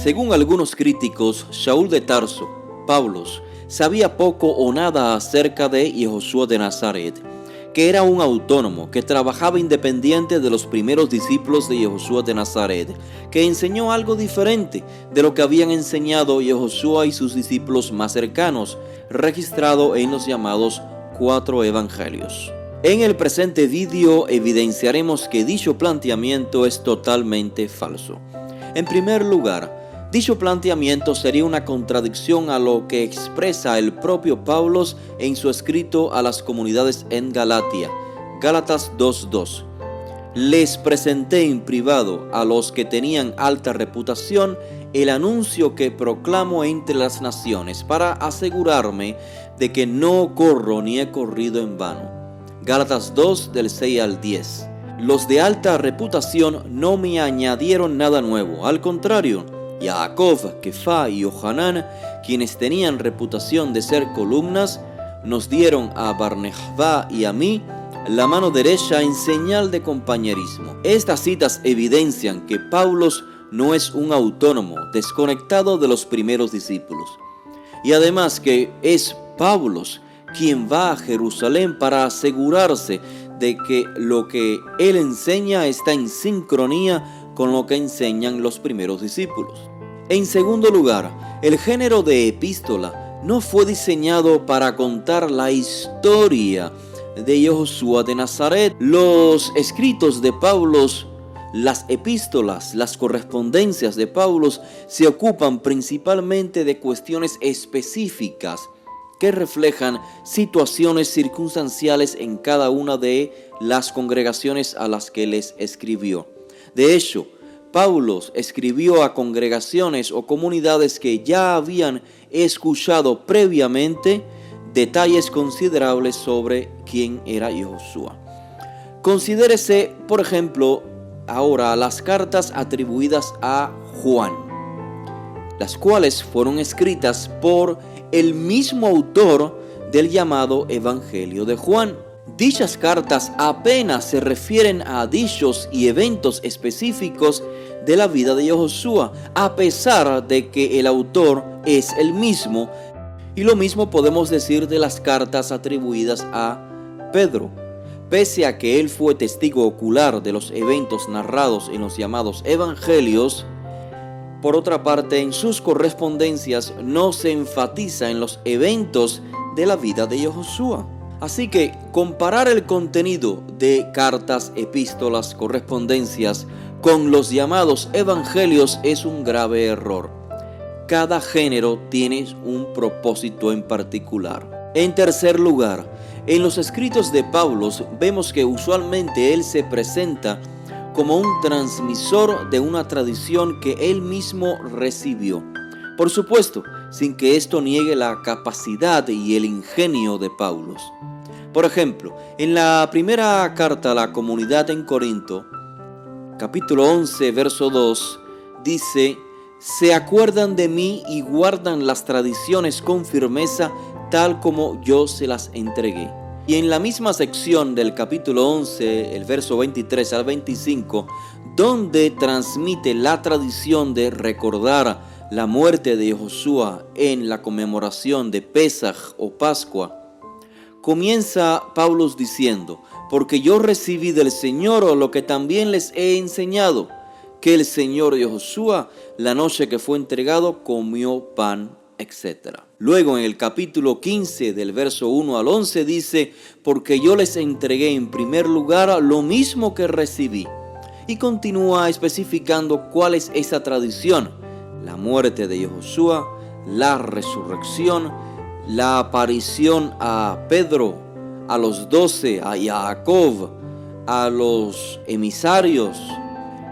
Según algunos críticos, Saúl de Tarso, Pablos, sabía poco o nada acerca de Yehoshua de Nazaret, que era un autónomo que trabajaba independiente de los primeros discípulos de Yehoshua de Nazaret, que enseñó algo diferente de lo que habían enseñado Yehoshua y sus discípulos más cercanos, registrado en los llamados 4 evangelios. En el presente vídeo evidenciaremos que dicho planteamiento es totalmente falso. En primer lugar, dicho planteamiento sería una contradicción a lo que expresa el propio Pablo en su escrito a las comunidades en Galatia, Gálatas 2:2. Les presenté en privado a los que tenían alta reputación el anuncio que proclamo entre las naciones para asegurarme de que no corro ni he corrido en vano. Gálatas 2 del 6 al 10. Los de alta reputación no me añadieron nada nuevo, al contrario, Jacob, Kefá y Johanán, quienes tenían reputación de ser columnas, nos dieron a Barnabá y a mí la mano derecha en señal de compañerismo. Estas citas evidencian que Pablo no es un autónomo desconectado de los primeros discípulos, y además que es Pablo quien va a Jerusalén para asegurarse de que lo que él enseña está en sincronía con lo que enseñan los primeros discípulos. En segundo lugar, el género de epístola no fue diseñado para contar la historia de Yehoshua de Nazaret. Los escritos de Pablo, las epístolas, las correspondencias de Pablo se ocupan principalmente de cuestiones específicas que reflejan situaciones circunstanciales en cada una de las congregaciones a las que les escribió. De hecho, Pablo escribió a congregaciones o comunidades que ya habían escuchado previamente detalles considerables sobre quién era Yehoshua. Considérese, por ejemplo, ahora las cartas atribuidas a Juan, las cuales fueron escritas por el mismo autor del llamado Evangelio de Juan. Dichas cartas apenas se refieren a dichos y eventos específicos de la vida de Yehoshua, a pesar de que el autor es el mismo, y lo mismo podemos decir de las cartas atribuidas a Pedro. Pese a que él fue testigo ocular de los eventos narrados en los llamados Evangelios, por otra parte, en sus correspondencias no se enfatiza en los eventos de la vida de Yehoshua. Así que comparar el contenido de cartas, epístolas, correspondencias con los llamados evangelios es un grave error. Cada género tiene un propósito en particular. En tercer lugar, en los escritos de Pablo vemos que usualmente él se presenta como un transmisor de una tradición que él mismo recibió. Por supuesto, sin que esto niegue la capacidad y el ingenio de Pablo. Por ejemplo, en la primera carta a la comunidad en Corinto, capítulo 11, verso 2, dice: se acuerdan de mí y guardan las tradiciones con firmeza, tal como yo se las entregué. Y en la misma sección del capítulo 11, el verso 23 al 25, donde transmite la tradición de recordar la muerte de Yehoshua en la conmemoración de Pesaj o Pascua, comienza Pablo diciendo: porque yo recibí del Señor lo que también les he enseñado, que el Señor Yehoshua, la noche que fue entregado, comió pan, etc. Luego en el capítulo 15 del verso 1 al 11 dice: porque yo les entregué en primer lugar lo mismo que recibí. Y continúa especificando cuál es esa tradición: la muerte de Yehoshua, la resurrección, la aparición a Pedro, a los 12, a Jacob, a los emisarios.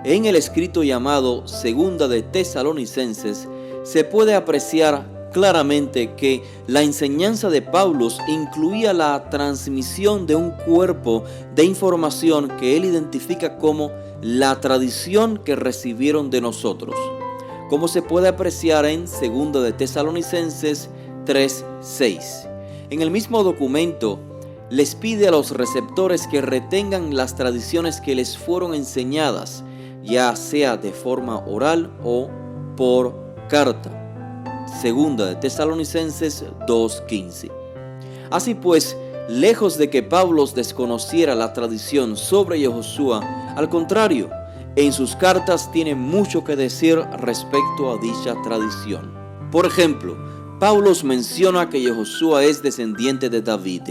En el escrito llamado Segunda de Tesalonicenses se puede apreciar claramente que la enseñanza de Pablo incluía la transmisión de un cuerpo de información que él identifica como la tradición que recibieron de nosotros, como se puede apreciar en 2 de Tesalonicenses 3:6. En el mismo documento les pide a los receptores que retengan las tradiciones que les fueron enseñadas, ya sea de forma oral o por carta. Segunda de Tesalonicenses 2:15. Así pues, lejos de que Pablo desconociera la tradición sobre Yehoshua, al contrario, en sus cartas tiene mucho que decir respecto a dicha tradición. Por ejemplo, Pablo menciona que Yehoshua es descendiente de David,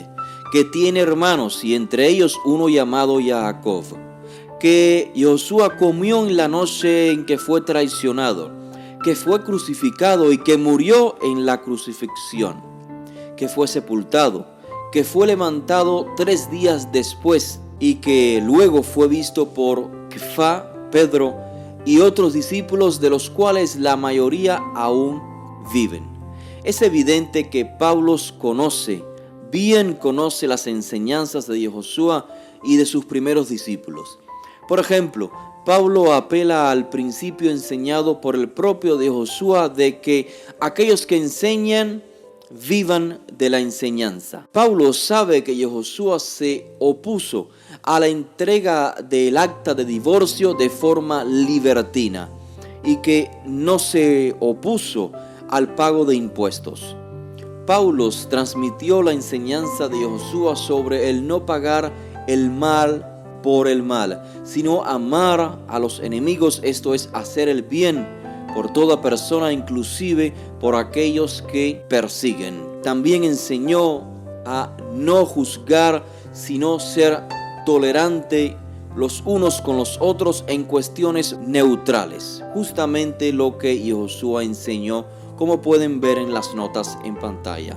que tiene hermanos y entre ellos uno llamado Jacob, que Yehoshua comió en la noche en que fue traicionado, que fue crucificado y que murió en la crucifixión, que fue sepultado, que fue levantado 3 días después y que luego fue visto por Kefa, Pedro y otros discípulos, de los cuales la mayoría aún viven. Es evidente que Pablo bien conoce las enseñanzas de Yehoshua y de sus primeros discípulos. Por ejemplo, Pablo apela al principio enseñado por el propio Yehoshua de que aquellos que enseñan vivan de la enseñanza. Pablo sabe que Yehoshua se opuso a la entrega del acta de divorcio de forma libertina y que no se opuso al pago de impuestos. Pablo transmitió la enseñanza de Yehoshua sobre el no pagar el mal por el mal, sino amar a los enemigos, esto es, hacer el bien por toda persona, inclusive por aquellos que persiguen. También enseñó a no juzgar, sino ser tolerante los unos con los otros en cuestiones neutrales. Justamente lo que Yehoshua enseñó, como pueden ver en las notas en pantalla.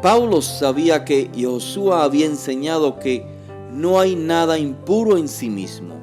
Pablo sabía que Yehoshua había enseñado que no hay nada impuro en sí mismo.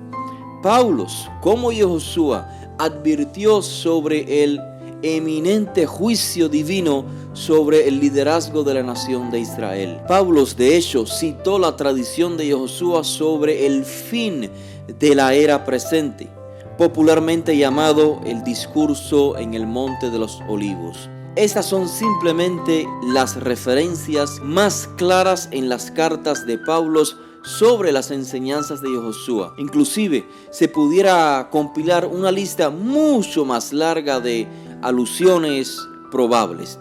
Pablo, como Yehoshua, advirtió sobre el eminente juicio divino sobre el liderazgo de la nación de Israel. Pablo, de hecho, citó la tradición de Yehoshua sobre el fin de la era presente, popularmente llamado el discurso en el Monte de los Olivos. Estas son simplemente las referencias más claras en las cartas de Pablo sobre las enseñanzas de Yehoshua. Inclusive se pudiera compilar una lista mucho más larga de alusiones probables.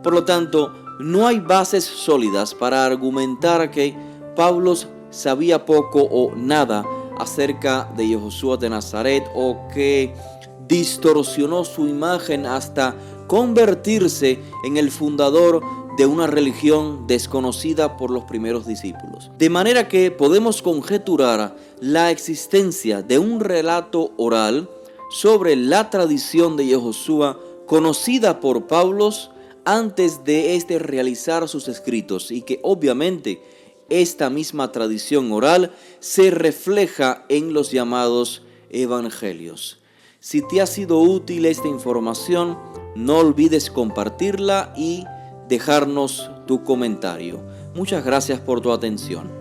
Por lo tanto, no hay bases sólidas para argumentar que Pablo sabía poco o nada acerca de Yehoshua de Nazaret o que distorsionó su imagen hasta convertirse en el fundador de una religión desconocida por los primeros discípulos. De manera que podemos conjeturar la existencia de un relato oral sobre la tradición de Yehoshua conocida por Pablo antes de realizar sus escritos, y que obviamente esta misma tradición oral se refleja en los llamados evangelios. Si te ha sido útil esta información, no olvides compartirla y dejarnos tu comentario. Muchas gracias por tu atención.